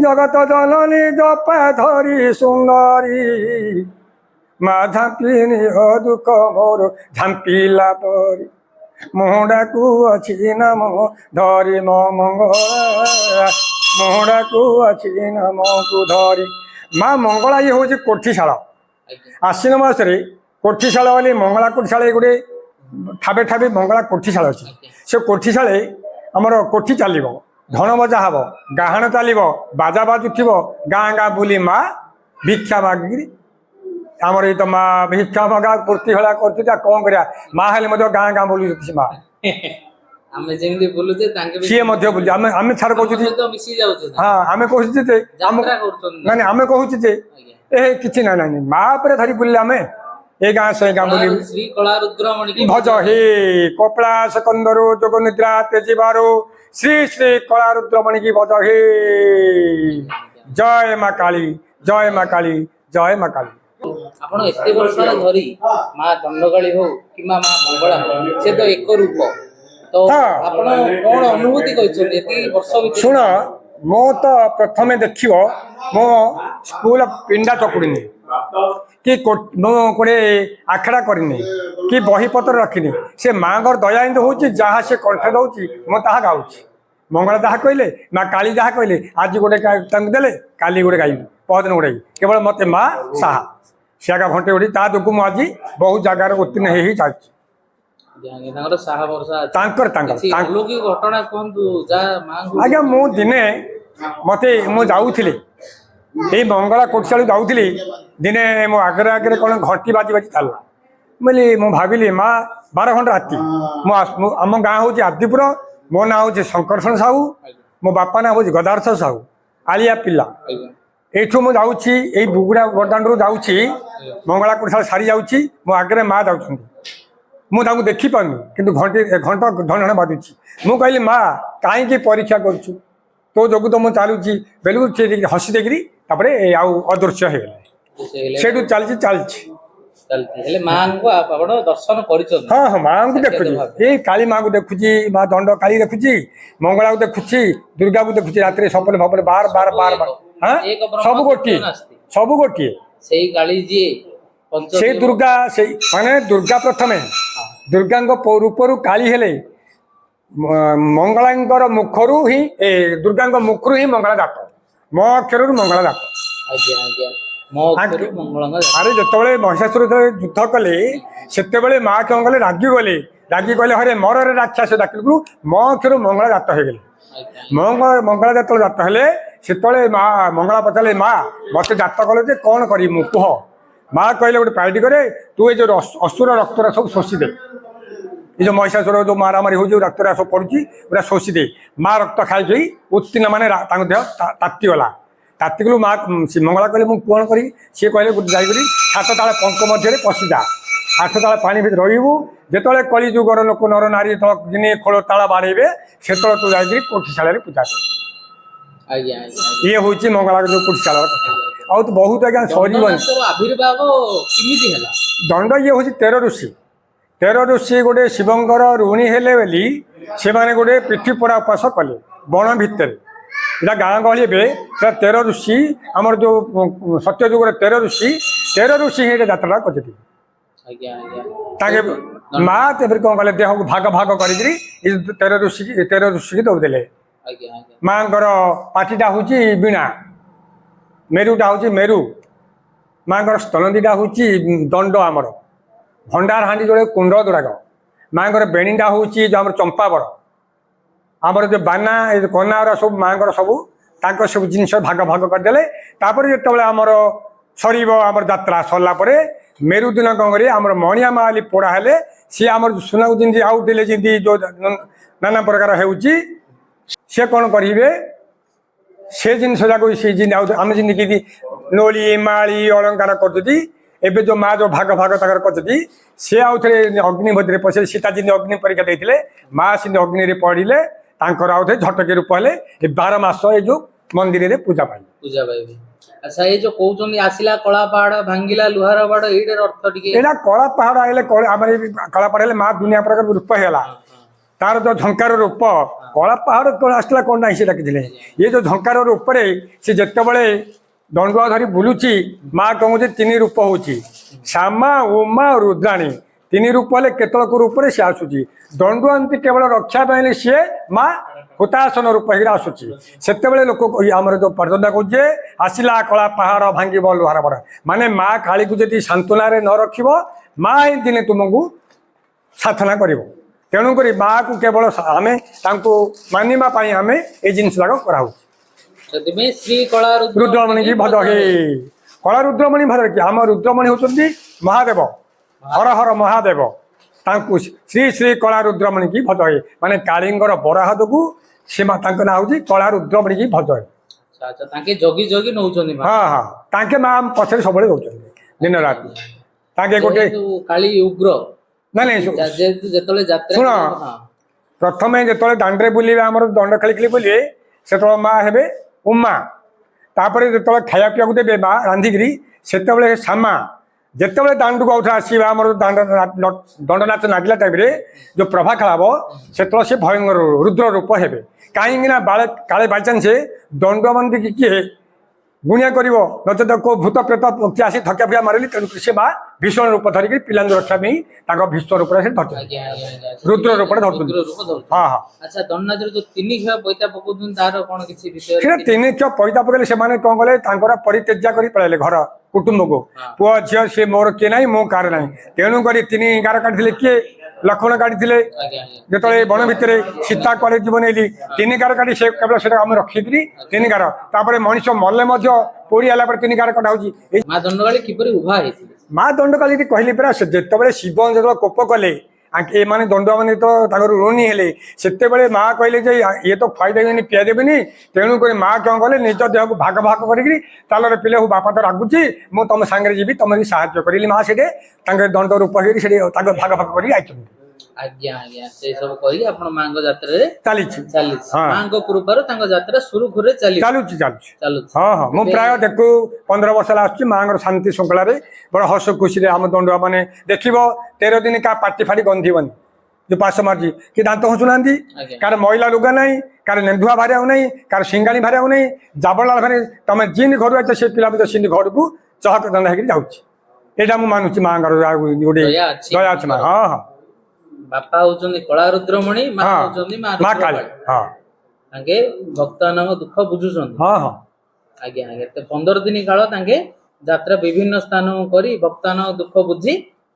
ଜଗତ ଜନନୀ ଜପା ଧରି ସୁନ୍ଦରୀ ମା ଝାମ୍ପିନି ଦୁଃଖ ମୋର ଝାମ୍ପିଲା ପରି ମୁହଁଟାକୁ ଅଛି ନାମ ଧରି ମୋ ମଙ୍ଗଳା ମୁହଁଟାକୁ ଅଛି ନାମକୁ ଧରି ମା ମଙ୍ଗଳା ଇଏ ହେଉଛି କୋଠିଶାଳ ଆଶ୍ୱିନ ମାସରେ କୋଠିଶାଳ ବୋଲି ମଙ୍ଗଳା କୋଠିଶାଳ ଗୋଟେ ଠାବେ ଠାବେ ମଙ୍ଗଳା କୋଠିଶାଳ ଅଛି। ସେ କୋଠିଶାଳେ ଆମର କୋଠି ଚାଲିବ ଧନ ବଜା ହେବ ଗାହାଣ ଚାଲିବ ବାଜା ବାଜୁଥିବ ଗାଁ ଗାଁ ବୁଲି ମା ଭିକ୍ଷା ମାଗିକିରି ଆମର ଏଇ ତ ମା ଭିକ୍ଷା ମଗା ପୂର୍ତ୍ତି ଭଳିଆ କରୁଛି କ'ଣ କରିବା ମା ହେଲେ ମଧ୍ୟ ଗାଁ ଗାଁ ବୁଲୁଛି ମା ଆମେ ଯେମିତି ବୁଲୁଛେ ସିଏ ମଧ୍ୟ ବୁଲୁଛି ଆମେ ଆମେ ଛାଡ଼ କହୁଛୁ ହଁ ଆମେ କହୁଛୁ ଯେ ନାଇଁ ଆମେ କହୁଛୁ ଯେ ଏ କିଛି ନାଇଁ ନାଇଁ ମା ଉପରେ ଧରି ବୁଲିଲେ ଆମେ ଏ ଗାଁ ସେ ଗାଁ ବୁଲିବୁ ଭଜ ହେ କପିଳାସ କନ୍ଦରୁ ଯୋଗ ନିଦ୍ରା ତେଜିବାରୁ ଶ୍ରୀ ଶ୍ରୀ କଳା ରୁଦ୍ରମଣି କି ଭଜ ହେ ଜୟ ମା କାଳୀ ଜୟ ମା କାଳୀ ଜୟ ମା କାଳୀ। ଆପଣ ଏତେ ବର୍ଷ ଧରି ମା ଦଣ୍ଡକାଳୀ ହଉ କିମ୍ବା ମା ମଙ୍ଗଳା ସେ ତ ଏକ ରୂପ ତ ଆପଣ କଣ ଅନୁଭୂତି କରିଛନ୍ତି ଏତିକି ବର୍ଷ ଭିତରେ? ଶୁଣ ମୁଁ ତ ପ୍ରଥମେ ଦେଖିବ ମୁଁ ସ୍କୁଲ ପିଣ୍ଡା ଚକୁଡ଼ିନି କି ମୁଁ ଗୋଟେ ଆଖଡ଼ା କରିନି କି ବହିପତ୍ର ରଖିନି ସେ ମାଙ୍କର ଦୟା ଏମିତି ହେଉଛି ଯାହା ସେ କଣ୍ଠ ଦେଉଛି ମୁଁ ତାହା ଗାଉଛି। ମଙ୍ଗଳା ଯାହା କହିଲେ ମା କାଳୀ ଯାହା କହିଲେ ଆଜି ଗୋଟେ ତାଙ୍କୁ ଦେଲେ କାଲି ଗୋଟେ ଗାଇବି ପହରଦିନ ଗୋଟେ ଗାଇବି କେବଳ ମୋତେ ମା ସାହା ସେ ଆଗା ଘଣ୍ଟେ ଉଠି ତା ଯୋଗୁଁ ମୁଁ ଆଜି ବହୁତ ଜାଗାରେ ଉତ୍ତୀର୍ଣ୍ଣ ହେଇ ଚାଲିଛି। ତାଙ୍କର ସାହା ଭରସା ତାଙ୍କର ଘଟଣା କୁହନ୍ତୁ ଯାହା ମାଙ୍କୁ ଆଜ୍ଞା ମୁଁ ଦିନେ मते मु जाऊଥିଲି ଏଇ ମଙ୍ଗଳା କୋଟଶାଳୁ ଯାଉଥିଲି ଦିନେ ମୋ ଆଗରେ ଆଗରେ କ'ଣ ଘଣ୍ଟି ବାଜି ବାଜି ଚାଲିଲା। ବୋଇଲି ମୁଁ ଭାବିଲି ମା 12 ଘଣ୍ଟା ରାତି ଆମ ଗାଁ ହେଉଛି ଆଦିପୁର। ମୋ ନାଁ ହେଉଛି ଶଙ୍କର୍ଷଣ ସାହୁ, ମୋ ବାପା ନାଁ ହେଉଛି ଗଦାର୍ଥ ସାହୁ, ଆଳିଆ ପିଲା। এইଠୁ ମୁଁ ଯାଉଛି ଏଇ ବୁଗୁଡ଼ା ବଡ଼ଦାଣ୍ଡରୁ ଯାଉଛି ମଙ୍ଗଳା କୋଟଶାଳ ସାରି ଯାଉଛି, ମୋ ଆଗରେ ମା ଯାଉଛନ୍ତି। ମୁଁ ତାଙ୍କୁ ଦେଖିପାରୁନି କିନ୍ତୁ ଘଣ୍ଟ ଢଣ ବାଜୁଛି। ମୁଁ କହିଲି ମା କାହିଁକି ପରୀକ୍ଷା କରୁଛୁ, ତୋ ଯୋଗୁଁ ତ ମୁଁ ଚାଲୁଛି ବେଲକୁ ସେ ହସି ଦେଇକିରି ତାପରେ ଆଉ ଅଦୃଶ୍ୟ ହେଇଗଲେ। ସେଇଠୁ ଚାଲିଛି ଚାଲିଛି। ହଁ ହଁ ମାଙ୍କୁ ଦେଖୁଛି, ଏଇ କାଳୀ ମାଙ୍କୁ ଦେଖୁଛି, ମା ଦଣ୍ଡ କାଳୀ ଦେଖୁଛି, ମଙ୍ଗଳାକୁ ଦେଖୁଛି, ଦୁର୍ଗାକୁ ଦେଖୁଛି। ରାତିରେ ସପନ ଫପନ ବାର ବାର ବାର ବାର ସବୁ ଗୋଟିଏ, ସବୁ ଗୋଟିଏ। ସେଇ ଦୁର୍ଗା, ସେଇ ମାନେ ଦୁର୍ଗା ପ୍ରଥମେ ଦୁର୍ଗାଙ୍କ ରୂପରୁ କାଳୀ ହେଲେ ମଙ୍ଗଳାଙ୍କର ମୁଖରୁ ହିଁ ଦୁର୍ଗାଙ୍କ ମୁଖରୁ ହିଁ ମଙ୍ଗଳା ଜାତ, ମୋ ଅକ୍ଷରରୁ ମଙ୍ଗଳା ଜାତ। ଆରେ ଯେତେବେଳେ ମହିଷାସୁର ଯୁଦ୍ଧ କଲେ ସେତେବେଳେ ମା କଣ କଲେ, ରାଗି ଗଲେ, ରାଗି କହିଲେ ହରେ ମରରେ ରାକ୍ଷସ ଡାକିଲୁ, ମୋ ଅକ୍ଷରରୁ ମଙ୍ଗଳା ଜାତ ହେଇଗଲେ। ମଙ୍ଗଳା ଯେତେବେଳେ ଜାତ ହେଲେ ସେତେବେଳେ ମା ମଙ୍ଗଳା ପଚାରିଲେ ମା ମତେ ଜାତ କଲେ ଯେ କ'ଣ କରିବି ମୁଁ କୁହ। ମା କହିଲେ ଗୋଟେ ପାଇଟି କରେ, ତୁ ଏ ଯୋଉ ଅସୁର ରକ୍ତରା ସବୁ ଶୋଷି ଦେ। ଏ ଯୋଉ ମହିଷାସୁର ଯୋଉ ମାରାମାରି ହଉଛି ରକ୍ତରା ସବୁ ପଡୁଛି ପୁରା ଶୋଷି ଦେ। ମା ରକ୍ତ ଖାଇକି ଉତ୍ତୀର୍ଣ୍ଣ ମାନେ ତାଙ୍କ ଦେହ ତାତିଗଲା। ତାତିକଲୁ ମା ମଙ୍ଗଳା କହିଲେ ମୁଁ କ'ଣ କରିବି। ସିଏ କହିଲେ ଗୋଟେ ଯାଇକରି 7 ତାଳ ପଙ୍କ ମଧ୍ୟରେ ପଶିଯା, 8 ତାଳ ପାଣି ଭିତରେ ରହିବୁ। ଯେତେବେଳେ କଳି ଯୁଗର ଲୋକ ନର ନାରୀ ଯେତେବେଳେ ଖୋଳ ତାଳ ବାଡ଼େଇବେ ସେତେବେଳେ ତୁ ଯାଇକରି କୋଠିଶାଳରେ ପୂଜା କର। ଇଏ ହଉଛି ମଙ୍ଗଳାର ଯୋଉ କୋଠିଶାଳର କଥା। ଆଉ ତ ବହୁତ ଆଜ୍ଞା ସରିବନି। ଦଣ୍ଡ ଇଏ ହଉଛି 13 ଋଷି। 13 ଋଷି ଗୋଟେ ଶିବଙ୍କର ଋଣୀ ହେଲେ ବୋଲି ସେମାନେ ଗୋଟେ ପିଠି ପୋଡ଼ା ଉପାସ କଲେ ବଣ ଭିତରେ। ଏଇଟା ଗାଁ ଗହଳି ଏବେ ସେଟା 13 ଋଷି, ଆମର ଯୋଉ ସତ୍ୟ ଯୁଗର 13 ଋଷି ହିଁ ଏଇଟା ଯାତ୍ରା କରିଛନ୍ତି। ତାଙ୍କେ ମା ତେବେ କ'ଣ କଲେ, ଦେହକୁ ଭାଗ ଭାଗ କରିକିରି 13 ଋଷିକି ଦଉଦେଲେ। ମାଙ୍କର ପାଟିଟା ହଉଛି ବୀଣା, ମେରୁଟା ହଉଛି ମେରୁ, ମାଙ୍କର ସ୍ତନଦୀଟା ହଉଛି ଦଣ୍ଡ, ଆମର ଭଣ୍ଡାର ହାଣ୍ଡି ଯୋଡ଼େ କୁଣ୍ଡ ଦୁରାଗ, ମାଙ୍କର ବେଣୀଟା ହଉଛି ଯୋଉ ଆମର ଚମ୍ପାବର, ଆମର ଯୋଉ ବାନା ଏ କନାର ସବୁ ମାଙ୍କର ସବୁ ତାଙ୍କ ସବୁ ଜିନିଷ ଭାଗ ଭାଗ କରିଦେଲେ। ତାପରେ ଯେତେବେଳେ ଆମର ସରିବ, ଆମର ଯାତ୍ରା ସରିଲା ପରେ ମେରୁ ଦିନ କ'ଣ କରିବେ, ଆମର ମଣିଆ ମାଲି ପୋଡ଼ା ହେଲେ ସିଏ ଆମର ସୁନାକୁ ଯେମିତି ଆଉଟିଲେ ଯେମିତି ଯୋଉ ନାନା ପ୍ରକାର ହେଉଛି, ସେ କ'ଣ କରିବେ ସେ ଜିନିଷ ଯାକ ସେ ଯେମିତି ଆମେ ଯେମିତି ନୋଳି ମାଳି ଅଳଙ୍କାର କରୁଛନ୍ତି, ଏବେ ଯୋଉ ମା ଯୋଉ ଭାଗ ଭାଗ ତାଙ୍କର କରୁଛନ୍ତି, ସେ ଆଉ ଥରେ ଅଗ୍ନି ମଧ୍ୟରେ ପଶିଲେ। ସୀତା ଯେମିତି ଅଗ୍ନି ପରୀକ୍ଷା ଦେଇଥିଲେ, ମା ସେମିତି ଅଗ୍ନିରେ ପଡ଼ିଲେ, ତାଙ୍କର ଆଉ ଥରେ ଝଟକି ରୂପ ହେଲେ। ଏ 12 ମାସ ଏ ଯୋଉ ମନ୍ଦିରରେ ପୂଜା ପାଇବେ। ଆଚ୍ଛା, ଏଇ ଯୋଉ କହୁଛନ୍ତି ଆସିଲା କଳା ପାହାଡ ଭାଙ୍ଗିଲା ଲୁହାର ବାଡ, ଏଇଟାର ଅର୍ଥ ଟିକେ। ଏଇଟା କଳା ପାହାଡ ଆଇଲେ ଆମର କଳା ପାହାଡ ହେଲେ ମା ଦୁନିଆ ପ୍ରକାର ରୂପ ହେଇଗଲା। ତାର ଯୋଉ ଝଙ୍କାର ରୂପ, କଳା ପାହାଡ କ'ଣ ଆସିଥିଲା କ'ଣ ନାହିଁ ସେ ଡାକିଥିଲେ। ଇଏ ଯୋଉ ଝଙ୍କାର ରୂପରେ ସେ ଯେତେବେଳେ ଦଣ୍ଡୁଆ ଧରି ବୁଲୁଛି, ମା କହୁଛି 3 ରୂପ ହଉଛି, ଶ୍ୟାମା ଉମା ରୁଦ୍ରାଣୀ। 3 ରୂପ ହେଲେ କେତେବେଳେ କୋଉ ରୂପରେ ସେ ଆସୁଛି। ଦଣ୍ଡୁଆ ଏମିତି କେବଳ ରକ୍ଷା ପାଇଲେ ସିଏ ମା ହୁତାସନ ରୂପ ହେଇକି ଆସୁଛି। ସେତେବେଳେ ଲୋକ ଆମର ଯୋଉ ପ୍ରାର୍ଥନା କରୁଛେ, ଆସିଲା କଳା ପାହାଡ ଭାଙ୍ଗିବ ଲୁହାର ବଡ, ମାନେ ମା କାଳୀକୁ ଯଦି ସାନ୍ତ୍ୱନାରେ ନ ରଖିବ, ମା ହିଁ ଦିନେ ତୁମକୁ ସାଧନା କରିବ। ତେଣୁକରି ମାକୁ କେବଳ ଆମେ ତାଙ୍କୁ ମାନିବା ପାଇଁ ଆମେ ଏଇ ଜିନିଷ ଯାକ କରାହଉଛି। ରୁଦ୍ରମଣି କି ଭଜ ହେ, କଳା ରୁଦ୍ରମଣି ଭଜ କି ଆମ ରୁଦ୍ରମଣି ହଉଛନ୍ତି ମହାଦେବ, ହର ହର ମହାଦେବ। ତାଙ୍କୁ ଶ୍ରୀ ଶ୍ରୀ କଳା ରୁଦ୍ରମଣି କି ଭଜ ହେ, ମାନେ କାଳୀଙ୍କର ବରାହ ଯୋଗୁ ସେ ତାଙ୍କ ନାଁ ହଉଛି କଳା ରୁଦ୍ରମଣି କି ଭଜ ହେ। ହଁ ହଁ, ତାଙ୍କେ ମା ପଛରେ ସବୁବେଳେ ରହୁଛନ୍ତି ଦିନ ରାତି। ତାଙ୍କେ ଗୋଟେ କାଳୀ ଉଗ୍ର। ନାଇଁ ଶୁଣ, ପ୍ରଥମେ ଯେତେବେଳେ ଦାଣ୍ଡରେ ବୁଲିବେ, ଆମର ଦଣ୍ଡ ଖେଳି ଖେଳି ବୁଲିବେ, ସେତେବେଳେ ମା ହେବେ ଉମା। ତାପରେ ଯେତେବେଳେ ଖାଇବା ପିଇବାକୁ ଦେବେ ମା ରାନ୍ଧିକିରି, ସେତେବେଳେ ଶ୍ୟାମା। ଯେତେବେଳେ ଦାଣ୍ଡକୁ ଆଉଥରେ ଆସିବା, ଆମର ଦଣ୍ଡ ନାଚ ନାଗିଲା ଟାଇମରେ ଯୋଉ ପ୍ରଭା ଖେଳାବ, ସେତେବେଳେ ସେ ଭୟଙ୍କର ରୁଦ୍ର ରୂପ ହେବେ। କାହିଁକି ନା କାଳେ ବାଇଚାନ୍ସ ଦଣ୍ଡ ମନ୍ଦିର କିଏ ଗୁଣିଆ କରିବ, ନଚେତ କୋଉ ଭୂତ ପ୍ରେତ କିଏ ଆସି ଥକିଆ ଫିଆ ମାରିଲି, ତେଣୁ ସେ ମା ଭୀଷଣ ରୂପ ଧରିକି ପିଲାଙ୍କୁ ରକ୍ଷା ପାଇଁ ତାଙ୍କ ଭୀଷ୍ମ ରୂପରେ ସେ ଧରୁଛନ୍ତି, ରୁଦ୍ର ରୂପରେ ଧରୁଛନ୍ତି। ହଁ ହଁ। ଆଚ୍ଛା, ଦଣ୍ଡନାଚରେ ଯୋଉ 3 ଖିଆ ପଇତା ପକଉଛନ୍ତି, ତାର କ'ଣ କିଛି ବିଷୟ? ସେଟା 3 ଖିଆ ପଇତା ପକେଇଲେ ସେମାନେ କ'ଣ କଲେ, ତାଙ୍କର ପରିତ୍ୟାଜ୍ୟ କରି ପଳେଇଲେ ଘର କୁଟୁମ୍ବକୁ। ପୁଅ ଝିଅ ସିଏ ମୋର କିଏ ନାହିଁ, ମୁଁ କାହାର ନାହିଁ। ତେଣୁକରି 3 ଗାର କାଟିଥିଲେ କିଏ ଲକ୍ଷ୍ମଣ କାଢିଥିଲେ ଆଜ୍ଞା ଆଜ୍ଞା ଯେତେବେଳେ ବନ ଭିତରେ ସୀତା କୁଆଡେ ଜୀବନ ନେଇଲି ତିନି ଗାର କାଢି ସେ କେବଳ ସେଟା ଆମେ ରଖିକିରି ତିନି ଗାର ତାପରେ ମଣିଷ ମଲେ ମଧ୍ୟ ପୋଡି ହେଲା ପରେ ତିନି ଗାର କଟା ହଉଛି। ଏଇ ମା ଦଣ୍ଡକାଳୀ କିପରି ଉଭା ହେଇଥିଲେ? ମା ଦଣ୍ଡକାଳୀ କହିଲି ପରା ସେ ଯେତେବେଳେ ଶିବ ଯେତେବେଳେ କୋପ କଲେ ଏମାନେ ଦଣ୍ଡୁଆ ମାନେ ତ ତାଙ୍କର ଋଣୀ ହେଲେ ସେତେବେଳେ ମା କହିଲେ ଯେ ଇଏ ତ ଖୁଆଇଦେବେନି ପିଆଇ ଦେବେନି ତେଣୁ କରି ମା କଣ କଲେ ନିଜ ଦେହକୁ ଭାଗ ଭାଗ କରିକିରି ତାଲରେ ପିଲେ ବାପା ତ ରାଗୁଛି ମୁଁ ତମ ସାଙ୍ଗରେ ଯିବି ତମେ ବି ସାହାଯ୍ୟ କରିଲି ମା ସେଠି ତାଙ୍କ ଦଣ୍ଡ ରୂପ ହେଇକି ସେଠି ତାଙ୍କ ଭାଗ ଭାଗ କରିକି ଆଇଛନ୍ତି। ଆଜ୍ଞା ଆଜ୍ଞା ସେଇ ସବୁ କହିକି ଆପଣ ମାଙ୍କ ଯାତ୍ରାରେ ଚାଲିଛି ଚାଲିଛି ହଁ। ମାଙ୍କ କୃପାରୁ ତାଙ୍କ ଯାତ୍ରା ସୁରୁଖୁରୁରେ ଚାଲୁଛି ଚାଲୁଛି ଚାଲୁଛି। ହଁ ହଁ ମୁଁ ପ୍ରାୟ ଦେଖୁ 15 ବର୍ଷ ହେଲା ଆସୁଛି ମାଙ୍କର ଶାନ୍ତି ଶୃଙ୍ଖଳାରେ ବଡ ହସ ଖୁସିରେ ଆମ ଦଣ୍ଡୁଆ ମାନେ ଦେଖିବ 13 ଦିନ କାହା ପାଟି ଫାଟି ଗନ୍ଧିବନି ଯୋଉ ପାଶ ମାରୁଛି କି ଦାନ୍ତ ଘଷୁନାହାନ୍ତି ଆଜ୍ଞା କାହାର ମଇଳା ଲୁଗା ନାହିଁ କାହାର ନେନ୍ଧୁଆ ଭାରିବାକୁ ନାହିଁ କାହାର ସିଙ୍ଗାଣି ଭାରିବାକୁ ନାହିଁ ଜାବଳାଳ ଭାରି ତମେ ଯେମିତି ଘରୁ ଆଇଛ ସେ ପିଲା ମଧ୍ୟ ସେମିତି ଘରକୁ ଚହକ ଦଣ୍ଡ ହେଇକି ଯାଉଛି। ଏଇଟା ମୁଁ ମାନୁଛି ମାଙ୍କର ଗୋଟେ ଦୟା ଅଛି ଦୟା ଅଛି ମା ହଁ ହଁ ବାପା ହଉଛନ୍ତି କଳା ରୁଦ୍ରମଣି ମା ହଁ ହଉଛନ୍ତି ମା ମା କାଳୀ ରୁଦ୍ରକାଳୀ ହଁ ତାଙ୍କେ ଭକ୍ତମାନଙ୍କ ଦୁଃଖ ବୁଝୁଛନ୍ତି। ହଁ ହଁ ଆଜ୍ଞା ଆଜ୍ଞା 15 ଦିନ କାଳ ତାଙ୍କେ ଯାତ୍ରା ବିଭିନ୍ନ ସ୍ଥାନକୁ କରି ଭକ୍ତମାନଙ୍କ ଦୁଃଖ ବୁଝି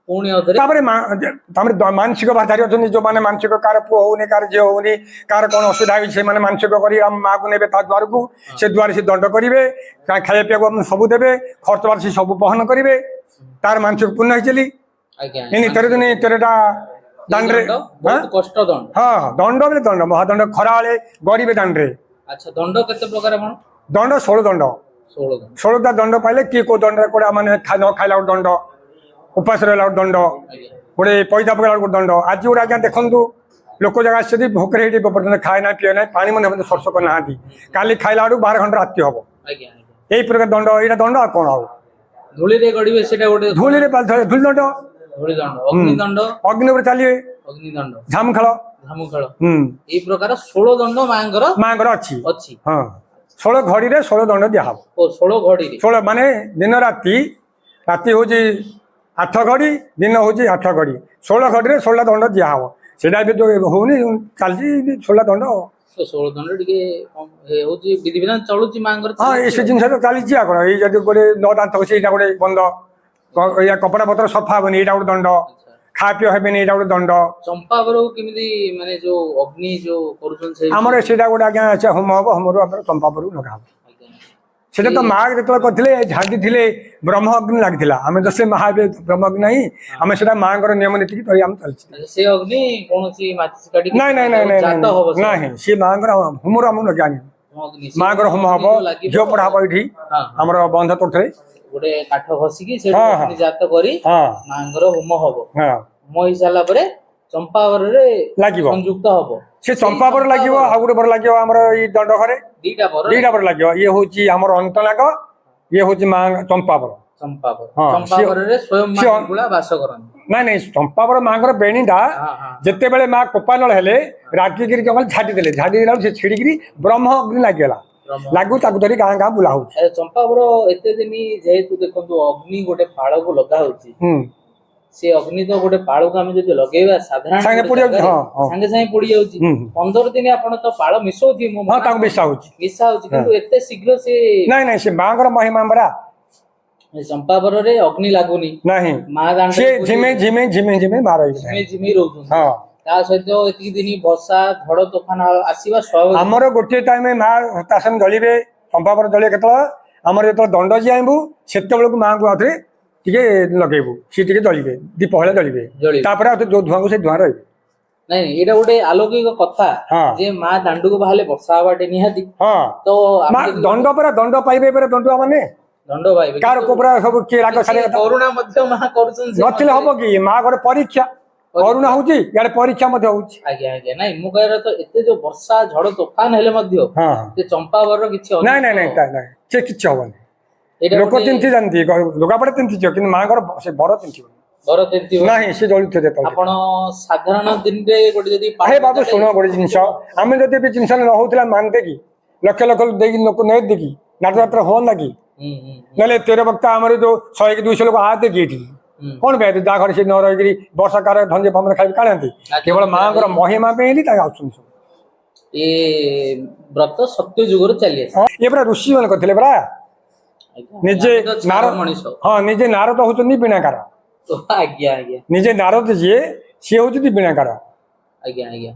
ପୁଣି ଅଧରେ ତାପରେ ମାନସିକ ଭାଷାରେ ଅଛନ୍ତି ଯୋଉମାନେ ମାନସିକ କାହାର ପୁଅ ହଉନି କାହାର ଝିଅ ହଉନି କାହାର କଣ ଅସୁବିଧା ହେଇଛି ସେମାନେ ମାନସିକ କରି ଆମ ମାକୁ ନେବେ ତା ଦ୍ୱାରକୁ ସେ ଦ୍ୱାର ସେ ଦଣ୍ଡ କରିବେ ଖାଇବା ପିଇବାକୁ ସବୁ ଦେବେ ଖର୍ଚ୍ଚ ବାର୍ଚ୍ଚ ସବୁ ବହନ କରିବେ ତାର ମାନସିକ ପୂର୍ଣ୍ଣ ହେଇଚଲି ଆଜ୍ଞା ଏନି 13 ଦିନ 13ଟା ଦାଣ୍ଡରେ ବହୁତ କଷ୍ଟ ଦଣ୍ଡ। ହଁ ଦଣ୍ଡ ବୋଲେ ଦଣ୍ଡ ମହାଦଣ୍ଡ ଖରା ବେଳେ ଗରିବେ ଦାଣ୍ଡରେ ଆଚ୍ଛା ଦଣ୍ଡ କେତେ ପ୍ରକାର ଆପଣ? ଦଣ୍ଡ 16 ଦଣ୍ଡ 16 ଦଣ୍ଡ 16ଟା ଦଣ୍ଡ ପାଇଲେ କିଏ କୋଉ ଦଣ୍ଡରେ କୋଉଟା ମାନେ ନ ଖାଇଲା ଗୋଟେ ଦଣ୍ଡ ଉପାସ ରହିଲା ଗୋଟେ ଦଣ୍ଡ ଆଜ୍ଞା ଗୋଟେ ପଇସା ପକେଇଲା ଗୋଟେ ଦଣ୍ଡ ଆଜି ଗୋଟେ ଆଜ୍ଞା ଦେଖନ୍ତୁ ଲୋକ ଜାଗା ଆସିଛନ୍ତି ଭୋକରେ ହେଇଠି ପର୍ଯ୍ୟନ୍ତ ଖାଏ ନାହିଁ ପିଏ ନାହିଁ ପାଣି ମଧ୍ୟ ସ୍ପର୍ଶ କରିନାହାନ୍ତି କାଲି ଖାଇଲା ବେଳକୁ 12 ଘଣ୍ଟା ରାତି ହବ ଆଜ୍ଞା ଆଜ୍ଞା ଏଇ ପ୍ରକାର ଦଣ୍ଡ ଏଇଟା ଦଣ୍ଡ ଆଉ କଣ ଆଉ ଧୂଳିରେ ଗଡିବେ ସେଟା ଗୋଟେ ଧୂଳିରେ ଧୂଳି ଦଣ୍ଡ ଧୂଳି ଦଣ୍ଡ ଅଗ୍ନି ଦଣ୍ଡ ଅଗ୍ନି ଉପରେ ଚାଲିବେ ଅଗ୍ନି ଦଣ୍ଡ ଝାମୁ ଖେଳ ଧାମୁ ଖେଳ ହୁଁ ଏଇ ପ୍ରକାର 16 ଦଣ୍ଡ ମାଙ୍କର ମାଙ୍କର ଅଛି ଅଛି। ହଁ 16 ଘଡିରେ 16 ଦଣ୍ଡ ଦିଆହବ ଓ 16 ଘଡିରେ 16 ମାନେ ଦିନ ରାତି ରାତି ହଉଛି 8 ଘଡି ଦିନ ହଉଛି 8 ଘଡି 16 ଘଡିରେ 16 ଦଣ୍ଡ ଦିଆହବ ସେଇଟା ଏବେ ଯୋଉ ହଉନି ଚାଲିଛି 16 ଦଣ୍ଡ ତ 16 ଦଣ୍ଡ ଟିକେ ହଉଛି ବିଧିବିଧାନ ଚଳୁଛି ମାଙ୍କର ହଁ ଏଇ ସେ ଜିନିଷ ତ ଚାଲିଛି ଆଉ କଣ ଏଇ ଯଦି ଗୋଟେ ନ ଦାନ୍ତ ଅଛି ଏଇଟା ଗୋଟେ ବନ୍ଦ ଏଇଆ କପଡା ପତ୍ର ସଫା ହବନି ଏଇଟା ଗୋଟେ ଦଣ୍ଡ ଖାଆ ପିଅ ହେବେନି ଏଇଟା ଗୋଟେ ଦଣ୍ଡ ଚମ୍ପାବରକୁ କେମିତି ମାନେ ଯୋଉ ଅଗ୍ନି ଯୋଉ କରୁଛନ୍ତି ସେଇ ଆମର ସେଇଟା ଗୋଟେ ଆଜ୍ଞା ଅଛି ହୋମ ହବ ହୋମରୁ ଆମର ଚମ୍ପାପୁରକୁ ଲଗା ହବ ଆଜ୍ଞା। ସେଟା ତ ମା ଯେତେବେଳେ କରିଥିଲେ ଝାଡି ଥିଲେ ବ୍ରହ୍ମ ଅଗ୍ନି ଲାଗିଥିଲା ଆମେ ତ ସେ ମହାବୀର ବ୍ରହ୍ମ ଅଗ୍ନି ନାହିଁ ଆମେ ସେଟା ମାଙ୍କର ନିୟମ ନୀତିକି କରି ଆମେ ଚାଲିଛି ଆଚ୍ଛା, ସେ ଅଗ୍ନି କୌଣସି ମାଚିସ୍ କାଠି ନାଇଁ ନାଇଁ ନାଇଁ ନାଇଁ ଜାତ ହବ ସେ ନାହିଁ ସେ ମାଙ୍କର ହୋମରୁ ଆମକୁ ଲଗା ଆଣିବ ଅଗ୍ନି ସେ ମାଙ୍କର ହୋମ ହବ ଯୋଉ ଲାଗିବ, ଝିଅ ପଢା ହବ ଏଇଠି ହଁ, ଆମର ବନ୍ଧ ତୋଠରେ ଗୋଟେ କାଠ ଘଷିକି ସେଠୁ ହଁ, ହଁ। ଅଗ୍ନି ଜାତ କରି ହଁ ମାଙ୍କର ହୋମ ହବ ହଁ ହୋମ ହେଇସାରିଲା ପରେ ଚମ୍ପାବରରେ ଲାଗିବ ସଂଯୁକ୍ତ ହବ ସେ ଚମ୍ପାବର ଲାଗିବ ଆଉ ଗୋଟେ ବର ଲାଗିବ ଆମର ଏଇ ଦଣ୍ଡ ଘରେ ଦିଟା ବର ଦିଟା ବର ଲାଗିବ ଇଏ ହଉଛି ଆମର ଅନ୍ତନାଗ ଇଏ ହଉଛି ମା ଚମ୍ପାବର ଚମ୍ପାବର ହଁ, ଚମ୍ପାବରରେ ସ୍ୱୟଂ ମା ସିଏ- ହିଙ୍ଗୁଳା ବାସ କରନ୍ତି। ନାଇଁ ନାଇଁ ଚମ୍ପାବର ମାଙ୍କର ବେଣୀଟା ହଁ ହଁ ଯେତେବେଳେ ମା କୋପାନଳ ହେଲେ ରାଗିକିରି ଜଙ୍ଗଲ ଝାଡ଼ି ଦେଲେ ଝାଡ଼ି ଦେଲା ବେଳକୁ ସେ ଛିଡ଼ିକିରି ବ୍ରହ୍ମ ଅଗ୍ନି ଲାଗିଗଲା ବ୍ରହ୍ମ। ଲାଗୁ ତାକୁ ଧରି ଗାଁ ଗାଁ ବୁଲା ହଉଛି ଚମ୍ପାବର ଏତେ ଦିନ ଯେହେତୁ ଦେଖନ୍ତୁ ଅଗ୍ନି ଗୋଟେ ପାଳକୁ ଲଗା ହଉଛି ହୁଁ ସେ ଅଗ୍ନି ତ ଗୋଟେ ପାଳକୁ ଆମେ ଯଦି ଲଗେଇବା ସାଧାରଣ ସାଙ୍ଗେ ଗୋଟେ ପୋଡ଼ି ଯାଉଛି, ଜାଗାରେ ହଁ, ହଁ। ସାଙ୍ଗେ ସାଙ୍ଗେ ପୋଡି ଯାଉଛି ହୁଁ। 15 ଦିନ ଆପଣ ତ ପାଳ ମିଶଉଥିବେ ମୁଁ ହଁ ତାକୁ ମିଶା ହଉଛି ମିଶା ହଉଛି କିନ୍ତୁ ଏତେ ଶୀଘ୍ର ସେ ନାଇଁ ନାଇଁ ସେ ମାଙ୍କର ମହିମା ପରା ଚମ୍ପାବରରେ ଅଗ୍ନି ଲାଗୁନି ନାହିଁ ମା ସେ ଦାଣ୍ଡରେ ଝିମେ ଝିମେ ଝିମେ ଝିମେ ମାର ଝିମି ଝିମି ରହୁଛନ୍ତି ହଁ ତା ସହିତ ଏତିକି ଦିନ ବର୍ଷା ଝଡ ତୋଫାନ ଆସିବା ସ୍ୱାଭାବିକ ଆମର ଗୋଟିଏ ଟାଇମ ମା ହତାସନ ଜଳିବେ ଚମ୍ପାବର ଜଳିବେ କେତେବେଳେ ଆମର ଯେତେବେଳେ ଦଣ୍ଡ ଯିଆଇବୁ ସେତେବେଳକୁ ମାଙ୍କୁ ଆଉଥରେ ଟିକେ ଲଗେଇବୁ ସିଏ ଟିକେ ଜଳିବେ ଦୀପ ଭଳିଆ ଜଳିବେ ଜଳିବେ। ତାପରେ ଆଉ ଯୋଉ ଧୂଆଁକୁ ସେ ଧୂଆଁ ରହିବେ ନାଇଁ ଏଇଟା ଗୋଟେ ଆଲୌକିକ କଥା ହଁ। ଯେ ମା ଦାଣ୍ଡକୁ ବାହାରିଲେ ବର୍ଷା ହବାଟେ ନିହାତି ହଁ ତ ଆମେ ମା ଯଦି ଦଣ୍ଡ ପରା ଦଣ୍ଡ ପାଇବେ ପରା ଦଣ୍ଡୁଆ ମାନେ ଦଣ୍ଡ ପାଇବେ କାହାର କିନ୍ତୁ କୋପରା ସବୁ କିଏ ରାଗ କିଛି ଛାଡ଼ିବା କଥା କରୁଣା ମଧ୍ୟ ମା କରୁଛନ୍ତି ସେ ନଥିଲେ ହବ ମଧ୍ୟରେ। କି ମା ଗୋଟେ ପରୀକ୍ଷା କରୁଣା ହଉଛି ଇଆଡେ ପରୀକ୍ଷା ମଧ୍ୟ ହଉଛି ଆଜ୍ଞା ଆଜ୍ଞା ନାଇଁ ମୁଁ କହିବାର ତ ଏତେ ଯୋଉ ବର୍ଷା ଝଡ ତୋଫାନ ହେଲେ ମଧ୍ୟ ହଁ ସେ ଚମ୍ପାବରର କିଛି ନାଇଁ ନାଇଁ ଅନିଷ୍ଟ- ନାଇଁ ନାଇଁ ସେ କିଛି ହବନି ଏଇଟା ଲୋକ ଗୋଟେ ତିନ୍ତି ଯାଆନ୍ତି ଲୁଗାପଟା ତିନ୍ତିଯିବ କିନ୍ତୁ ମାଙ୍କର ସେ ବର ତିନ୍ତିବନି ବର କେମିତି ହୁଏ? ନାହିଁ ସେ ଜଳୁଥିବ ଯେତେବେଳେ ଆପଣ ସାଧାରଣ ଦିନରେ ଗୋଟେ ଯଦି ହେ ବାବୁ ଶୁଣ ଗୋଟେ ଜିନିଷ ଆମେ ଯଦି ବି ଜିନିଷ ନ ହଉଥିଲା ମାନତେ କି ଲକ୍ଷ ଲକ୍ଷ ଦେଇକି ଲୋକ ନେଇ କି ନାଟଯାତ୍ରା ହୁଅନ୍ତା କି ହୁଁ ହୁଁ ନହେଲେ 13 ବକ୍ତା ଆମର ଯୋଉ 100 କି 200 ଲୋକ ଆହାତେ କି ଏଠି ହୁଁ। କଣ ପାଇଁ ଯାହା ଘରେ ସେ ନ ରହିକିରି ବର୍ଷା କାର ଧନ୍ଦେ ଫନ୍ଦେ ଖାଇକି କାଢନ୍ତି କେବଳ ମାଙ୍କର ମହିମା ପାଇଁ ହିଁ ତାକୁ ଆସୁଛନ୍ତି ସବୁ ଏ ବ୍ରତ ସତ୍ୟ ଯୁଗରୁ ଚାଲି ଆସେ ହଁ ଇଏ ପୁରା ଋଷି ମାନେ କରିଥିଲେ ପରା ଆଜ୍ଞା। ନିଜେ ଆମେ ତ ଛାର ନାର ମଣିଷ ହଁ ନିଜେ ନାରଦ ହଉଛନ୍ତି ବିଣାକାର ଆଜ୍ଞା ଆଜ୍ଞା ନିଜେ ନାରଦ ଯିଏ ସିଏ ହଉଛନ୍ତି ବୀଣାକାର। ଆଜ୍ଞା ଆଜ୍ଞା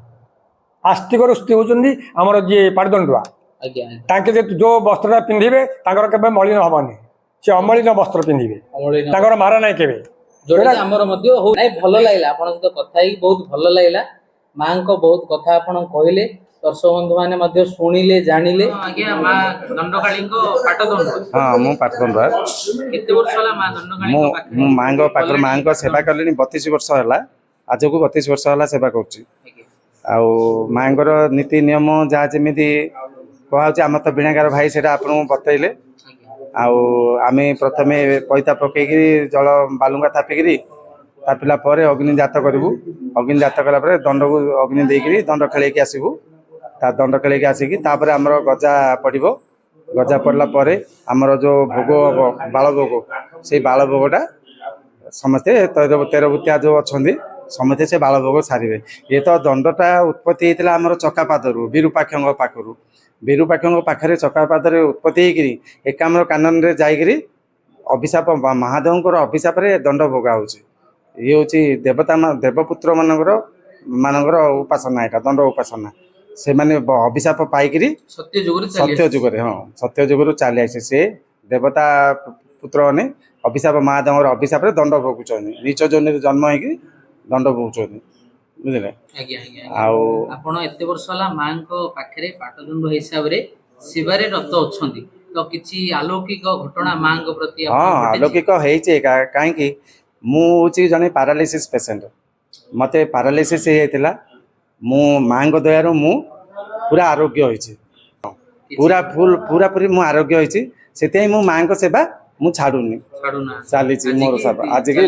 ଆସ୍ତିକର ସ୍ତ୍ରୀ ହଉଛନ୍ତି ଆମର ଯିଏ ପାଟଦଣ୍ଡୁଆ। ଆଜ୍ଞା ତାଙ୍କେ ଯେ ଯୋଉ ବସ୍ତ୍ରଟା ପିନ୍ଧିବେ ତାଙ୍କର କେବେ ମଳିନ ହବନି, ସେ ଅମଳିନ ବସ୍ତ୍ର ପିନ୍ଧିବେ, ଅମଳିନ ତାଙ୍କର ମାରା ନାହିଁ କେବେ। ଯୋଉଟା କି ଆମର ମଧ୍ୟ ହଉ ନାଇଁ। ଭଲ ଲାଗିଲା ଆପଣଙ୍କ ସହିତ କଥା ହେଇକି, ବହୁତ ଭଲ ଲାଗିଲା। ମାଙ୍କ ବହୁତ କଥା ଆପଣ କହିଲେ, ଦର୍ଶକ ବନ୍ଧୁ ମାନେ ମଧ୍ୟ ଶୁଣିଲେ ଜାଣିଲେ। ଆଜ୍ଞା ମା ଦଣ୍ଡକାଳୀଙ୍କ ପାଟଦଣ୍ଡ। ହଁ ମୁଁ ପାଟଦଣ୍ଡୁଆ। କେତେ ବର୍ଷ ହେଲା ମା ଦଣ୍ଡକାଳୀଙ୍କ ପାଖରେ? ମୁଁ ମାଙ୍କ ପାଖରେ ମାଙ୍କ ସେବା କଲିଣି 32 ବର୍ଷ ହେଲା। ଆଜକୁ 32 ବର୍ଷ ହେଲା ସେବା କରୁଛି। ଆଜ୍ଞା ଆଉ ମାଙ୍କର ନୀତି ନିୟମ ଯାହା ଯେମିତି କୁହାହଉଛି, ଆମର ତ ବୀଣାକାର ଭାଇ ସେଇଟା ଆପଣଙ୍କୁ ବତେଇଲେ। ଆଉ ଆମେ ପ୍ରଥମେ ପଇତା ପକେଇକିରି ଜଳ ବାଲୁଙ୍ଗା ଥାପିକିରି ତାପିଲା ପରେ ଅଗ୍ନି ଜାତ କରିବୁ। ଅଗ୍ନି ଜାତ କଲା ପରେ ଦଣ୍ଡକୁ ଅଗ୍ନି ଦେଇକିରି ଦଣ୍ଡ ଖେଳେଇକି ଆସିବୁ। ତା ଦଣ୍ଡ ଖେଳେଇକି ଆସିକି ତାପରେ ଆମର ଗଜା ପଡ଼ିବ। ଗଜା ପଡ଼ିଲା ପରେ ଆମର ଯେଉଁ ଭୋଗ ହବ ବାଳ ଭୋଗ, ସେଇ ବାଳ ଭୋଗଟା ସମସ୍ତେ ତେରଭୂତିଆ ଯେଉଁ ଅଛନ୍ତି ସମସ୍ତେ ସେ ବାଳ ଭୋଗ ସାରିବେ। ଇଏ ତ ଦଣ୍ଡଟା ଉତ୍ପତ୍ତି ହେଇଥିଲା ଆମର ଚକାପାଦରୁ, ବିରୁପାକ୍ଷଙ୍କ ପାଖରୁ। ବିରୁପାକ୍ଷଙ୍କ ପାଖରେ ଚକାପାଦରେ ଉତ୍ପତ୍ତି ହେଇକିରି ଏକାମ୍ର କାନନରେ ଯାଇକିରି ଅଭିଶାପ, ମହାଦେବଙ୍କର ଅଭିଶାପରେ ଦଣ୍ଡ ଭୋଗା ହେଉଛି। ଇଏ ହେଉଛି ଦେବପୁତ୍ର ମାନଙ୍କର ଉପାସନା, ଏଇଟା ଦଣ୍ଡ ଉପାସନା। ସେମାନେ ଅଭିଶାପ ପାଇକିରି ସତ୍ୟ ଯୁଗରେ, ହଁ ସତ୍ୟ ଯୁଗରୁ ଚାଲି ଆସିছে। ସେ ଦେବତା ପୁତ୍ରମାନେ ଅଭିଶାପ, ମହାଦେବଙ୍କର ଅଭିଶାପରେ ଦଣ୍ଡ ଭୋଗୁଛନ୍ତି। ନିଚ ଜନ୍ମରେ ଜନ୍ମ ହେଇକି ଦଣ୍ଡ ଭୋଗୁଛନ୍ତି, ବୁଝିଲେ। ଆଜ୍ଞା ଆଜ୍ଞା ଆଉ ଆପଣ ଏତେ ବର୍ଷ ହେଲା ମାଙ୍କ ପାଖରେ ପାଟଦଣ୍ଡ ହିସାବରେ ସେବାରେ ରତ ଅଛନ୍ତି, ତ କିଛି ଆଲୌକିକ ଘଟଣା ମାଙ୍କ ପ୍ରତି ହଁ ଆଲୌକିକ ହେଇଛି। କାହିଁକି, ମୁଁ ହେଉଛି ଜଣେ ପାରାଲିସିସ୍ ପେସେଣ୍ଟ। ମୋତେ ପାରାଲିସିସ୍ ହେଇଯାଇଥିଲା। ମୁଁ ମାଙ୍କ ଦୟାରୁ ମୁଁ ପୁରା ଆରୋଗ୍ୟ ହୋଇଛି। ପୁରାପୁରି ମୁଁ ଆରୋଗ୍ୟ ହୋଇଛି। ସେଥିପାଇଁ ମୁଁ ମାଙ୍କ ସେବା ମୁଁ ଛାଡୁନି, ଚାଲିଛି ମୋର ସେବା। ଆଜିକି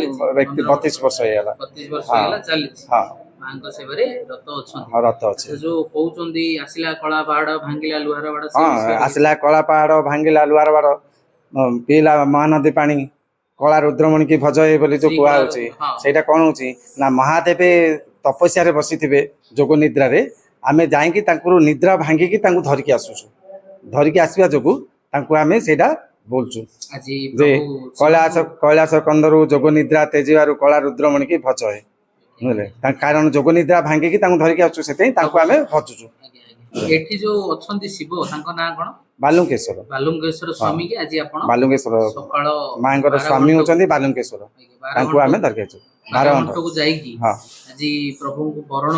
32 ବର୍ଷ ହେଇଗଲା। 32 ବର୍ଷ ହେଇଗଲା ଚାଲିଛି। ହଁ ମାଙ୍କ ସେବାରେ ରତ ଅଛନ୍ତି। ହଁ ରଥ ଅଛି। ଯୋଉ କହୁଛନ୍ତି ଆସିଲା କଳା ପାହାଡ ଭାଙ୍ଗିଲା ଲୁହାର ବାଡ, ହଁ ଆସିଲା କଳା ପାହାଡ ଭାଙ୍ଗିଲା ଲୁହାର ବାଡ, ପିଇଲା ମହାନଦୀ ପାଣି, କଳା ରୁଦ୍ରମଣି କି ଭଜ ଏ ବୋଲି ଯୋଉ କୁହାହଉଛି, ସେଇଟା କଣ ହଉଛି ନା, ମହାଦେବ ତପସ୍ୟାରେ ବସିଥିବେ ଯୋଗ ନିଦ୍ରାରେ। ଆମେ ଯାଇକି ତାଙ୍କୁ ନିଦ୍ରା ଭାଙ୍ଗିକି ତାଙ୍କୁ ଧରିକି ଆସୁଛୁ। ଧରିକି ଆସିବା ଯୋଗୁ ତାଙ୍କୁ ଆମେ ସେଇଟା ବୋଲୁଛୁ ଯେ କୈଳାସ କନ୍ଦରୁ ଯୋଗ ନିଦ୍ରା ତେଜିବାରୁ କଳା ରୁଦ୍ରମଣି କି ଭଜ ହେ, ବୁଝିଲେ। କାରଣ ଯୋଗ ନିଦ୍ରା ଭାଙ୍ଗିକି ତାଙ୍କୁ ଧରିକି ଆସୁଛୁ, ସେଥିପାଇଁ ତାଙ୍କୁ ଆମେ ଭଜୁଛୁ। ଏଠି ଯୋଉ ଅଛନ୍ତି ଶିବ, ତାଙ୍କ ନାଁ କଣ? ବାଲୁଙ୍କେଶ୍ୱର। ବାଲୁଙ୍କେଶ୍ୱର ସ୍ୱାମୀ କି ଆଜି ଆପଣ ବାଲୁଙ୍କେଶ୍ୱର ସକାଳ ମାଙ୍କର ସ୍ୱାମୀ ହଉଛନ୍ତି ବାଲୁଙ୍କେଶ୍ୱର। ତାଙ୍କୁ ଆମେ ଧରିକି ଆସୁଛୁ 12 ଘଣ୍ଟାକୁ ଯାଇକି ହଁ ଆଜି ପ୍ରଭୁଙ୍କୁ ବରଣ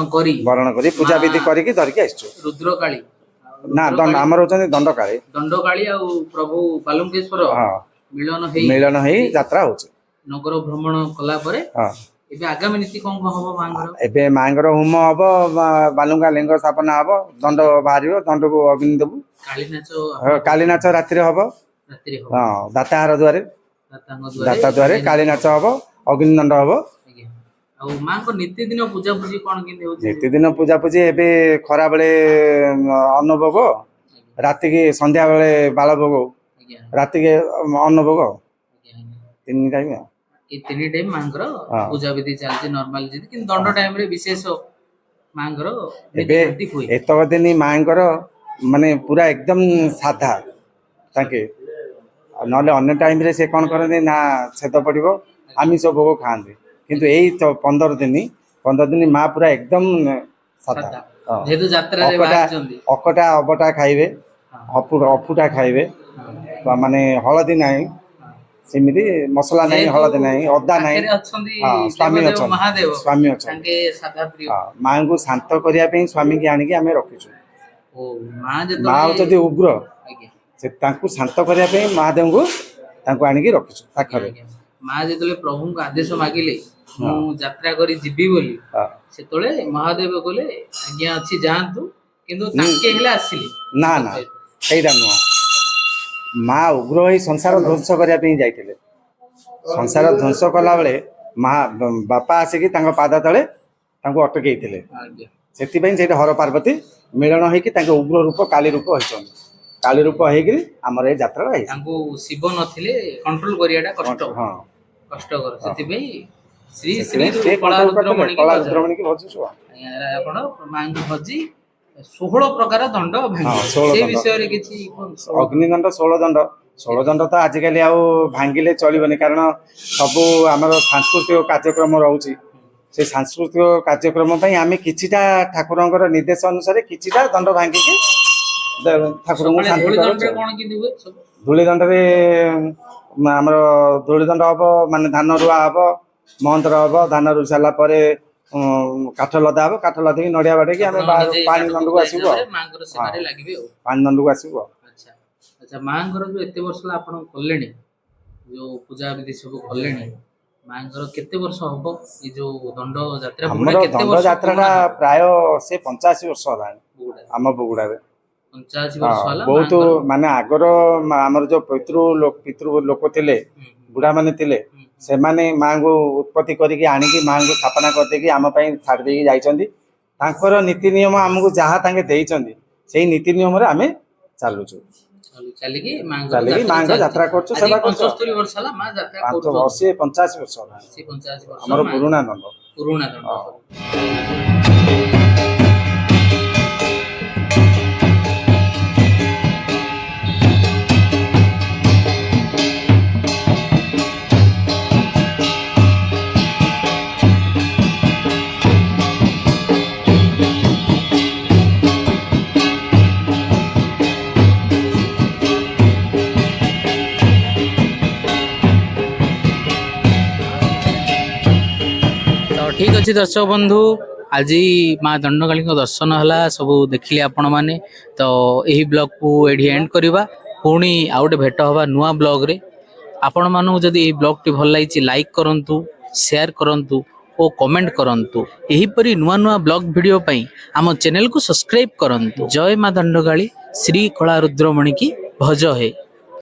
କରି ପୂଜା ବିଧି କରିକି ଧରିକି ଆସିଛୁ। ରୁଦ୍ରକାଳୀ ନା ଆମର ହଉଛନ୍ତି ଦଣ୍ଡକାଳୀ। ଦଣ୍ଡକାଳୀ ଆଉ ପ୍ରଭୁ ବାଲୁଙ୍କେଶ୍ୱର ମିଳନ ହେଇ ଯାତ୍ରା ହଉଛି। ନଗର ଭ୍ରମଣ କଲା ପରେ ହଁ ଏବେ ଆଗାମୀ ନୀତି କଣ କଣ ହବ ମାଙ୍କର? ଏବେ ମାଙ୍କର ହୋମ ହବ, ବାଲୁଙ୍ଗା ଲିଙ୍ଗ ସ୍ଥାପନ ହବ, ଦଣ୍ଡ ବାହାରିବ, ଦଣ୍ଡକୁ ଅଗ୍ନି ଦେବୁ। କାଳୀ ନାଚ ରାତିରେ ହବ। ହଁ ଦାତାହାର ଦୁଆରେ, ଦାତା ଦୁଆରେ କାଳୀ ନାଚ ହବ, ଅଗ୍ନି ଦଣ୍ଡ ହବ। ଆଉ ମାଙ୍କ ନୀତିଦିନ ପୂଜାପୂଜି କଣ କେମିତି ହଉଛି? ନୀତିଦିନ ପୂଜାପୂଜି ଏବେ ଖରାବେଳେ ଅନ୍ନଭୋଗ, ରାତିକି ସନ୍ଧ୍ୟାବେଳେ ବାଳଭୋଗ, ରାତିକି ଅନ୍ନଭୋଗ, 3 ଟାଇମ୍। ଏଇ 3 ଟାଇମ୍ ମାଙ୍କର ପୂଜା ବିଧି ଚାଲିଛି ନର୍ମାଲ ଯେମିତି, କିନ୍ତୁ ଦଣ୍ଡ ଟାଇମରେ ବିଶେଷ ମାଙ୍କର ଏବେ ଏତକ ଦିନ ମାଙ୍କର ମାନେ ପୁରା ଏକଦମ ସାଧା ତାଙ୍କେ। ନହେଲେ ଅନ୍ୟ ଟାଇମରେ ସେ କଣ କରନ୍ତି ନା, ଛେଦ ପଡ଼ିବ, ଆମିଷ ଭୋଗ ଖାଆନ୍ତି। କିନ୍ତୁ ଏଇ 15 ଦିନ ମା ପୁରା ଏକଦମ ସାଧା। ଅକଟା ଅବଟା ଖାଇବେ, ଅଫୁଟା ଖାଇବେ, ମାନେ ହଳଦୀ ନାହିଁ, ସେମିତି ମସଲା ନାହିଁ, ହଳଦୀ ନାହିଁ, ଅଦା ନାହିଁ। ସ୍ୱାମୀ ଅଛନ୍ତି। ମାଙ୍କୁ ଶାନ୍ତ କରିବା ପାଇଁ ସ୍ୱାମୀକି ଆଣିକି ଆମେ ରଖିଛୁ। ମା ହଉଛନ୍ତି ଉଗ୍ର, ସେ ତାଙ୍କୁ ଶାନ୍ତ କରିବା ପାଇଁ ମହାଦେବଙ୍କୁ ତାଙ୍କୁ ଆଣିକି ରଖିଛୁ ପାଖରେ। ମା ଯେତେବେଳେ ପ୍ରଭୁଙ୍କୁ ଆଦେଶ ମାଗିଲେ ମୁଁ ଯାତ୍ରା କରି ଯିବି ବୋଲି, ସେତେବେଳେ ମହାଦେବ କହିଲେ ଆଜ୍ଞା ଅଛି ଯାଆନ୍ତୁ, କିନ୍ତୁ ତାଙ୍କେ ହେଲେ ଆସିଲେ ନା ନା, ସେଇଟା ନୁହଁ। ମା ଉଗ୍ର ହେଇ ସଂସାର ଧ୍ୱଂସ କରିବା ପାଇଁ ଯାଇଥିଲେ। ସଂସାର ଧ୍ୱଂସ କଲାବେଳେ ବାପା ଆସିକି ତାଙ୍କ ପାଦ ତଳେ ତାଙ୍କୁ ଅଟକେଇଥିଲେ। ସେଥିପାଇଁ ସେଇଟା ହର ପାର୍ବତୀ ମିଳନ ହେଇକି ତାଙ୍କ ଉଗ୍ର ରୂପ କାଳୀ ରୂପ ହେଇଛନ୍ତି। କାଳୀ ରୂପ ହେଇକିରି ଆମର ଏଇ ଯାତ୍ରା ହେଇଛି। ତାଙ୍କୁ ଶିବ ନଥିଲେ କଣ୍ଟ୍ରୋଲ କରିବାଟା କଷ୍ଟକର। ସେଥିପାଇଁ କଳା ରୁଦ୍ରମଣିକି ଭଜୁଛୁ। ଆପଣ ମାଙ୍କୁ ଭଜି 16 ପ୍ରକାର ଦଣ୍ଡ ଭାଙ୍ଗି, ସେ ବିଷୟରେ କିଛି ଅଗ୍ନିଦଣ୍ଡ 16 ଦଣ୍ଡ, ଷୋଳଦଣ୍ଡ ତ ଆଜିକାଲି ଆଉ ଭାଙ୍ଗିଲେ ଚଳିବନି, କାରଣ ସବୁ ଆମର ସାଂସ୍କୃତିକ କାର୍ଯ୍ୟକ୍ରମ ରହୁଛି। ସେ ସାଂସ୍କୃତିକ କାର୍ଯ୍ୟକ୍ରମ ପାଇଁ ଆମେ କିଛିଟା ଠାକୁରଙ୍କର ନିର୍ଦ୍ଦେଶ ଅନୁସାରେ କିଛିଟା ଦଣ୍ଡ ଭାଙ୍ଗିକି ଠାକୁରଙ୍କୁ ଶାନ୍ତି କରୁଛୁ। ଧୂଳି ଦଣ୍ଡରେ ଆମର ଧୂଳି ଦଣ୍ଡ ହବ, ମାନେ ଧାନ ରୁଆ ହବ, ମହନ୍ତର ହବ, ଧାନ ରୁଇ ସାରିଲା ପରେ କାଠ ଲଦା ହବ, କାଠ ଲଦେଇକି ନଡିଆ ବାଡେଇକି ଆମେ ପାଣି ଦଣ୍ଡକୁ ଆସିବୁ ଆଉ। ପାଣି ଦଣ୍ଡକୁ ଆସିବୁ ଆଉ। ଆଚ୍ଛା, ମାଙ୍କର ଯୋଉ ଏତେ ବର୍ଷ ହେଲା ଆପଣ କଲେଣି, ଯୋଉ ପୂଜା ବିଧି ସବୁ କଲେଣି, ମାଙ୍କର କେତେ ବର୍ଷ ହବ ଏଇ ଯୋଉ ଦଣ୍ଡ ଯାତ୍ରା? ଆମର ଦଣ୍ଡ ଯାତ୍ରାଟା ପ୍ରାୟ ସେ 85 ବର୍ଷ ହେଲାଣି ଆମ ବଗୁଡାରେ। 85 ବର୍ଷ ହେଲା। ବହୁତ ମାନେ ଆଗର ଆମର ଯୋଉ ପିତୃ ଲୋକ ଥିଲେ, ବୁଢା ମାନେ ଥିଲେ, ସେମାନେ ମାଙ୍କୁ ଉତ୍ପତ୍ତି କରିକି ଆଣିକି ମାଙ୍କୁ ସ୍ଥାପନା କରିଦେଇକି ଆମ ପାଇଁ ଛାଡ଼ି ଦେଇକି ଯାଇଛନ୍ତି। ତାଙ୍କର ନୀତି ନିୟମ ଆମକୁ ଯାହା ତାଙ୍କେ ଦେଇଛନ୍ତି ସେଇ ନୀତି ନିୟମରେ ଆମେ ଚାଲୁଛୁ। ଚାଲିକି ମାଙ୍କ ଯାତ୍ରା କରୁଛୁ, ସେବା କରୁଛୁ। 75 ବର୍ଷ ହେଲା ମା ଯାତ୍ରା କରୁଛନ୍ତି। 85 ବର୍ଷ ହେଲାଣି ଆମର ପୁରୁଣା ଦଣ୍ଡ। ଠିକ୍ ଅଛି ଦର୍ଶକ ବନ୍ଧୁ, ଆଜି ମା ଦଣ୍ଡକାଳୀଙ୍କ ଦର୍ଶନ ହେଲା, ସବୁ ଦେଖିଲେ ଆପଣମାନେ। ତ ଏହି ବ୍ଲଗକୁ ଏଠି ଏଣ୍ଡ କରିବା, ପୁଣି ଆଉ ଗୋଟେ ଭେଟ ହେବା ନୂଆ ବ୍ଲଗରେ। ଆପଣମାନଙ୍କୁ ଯଦି ଏହି ବ୍ଲଗଟି ଭଲ ଲାଗିଛି ଲାଇକ୍ କରନ୍ତୁ, ସେୟାର କରନ୍ତୁ ଓ କମେଣ୍ଟ କରନ୍ତୁ। ଏହିପରି ନୂଆ ନୂଆ ବ୍ଲଗ ଭିଡ଼ିଓ ପାଇଁ ଆମ ଚ୍ୟାନେଲକୁ ସବସ୍କ୍ରାଇବ୍ କରନ୍ତୁ। ଜୟ ମା ଦଣ୍ଡକାଳୀ, ଶ୍ରୀ କଳା ରୁଦ୍ରମଣି କି ଭଜ ହେ।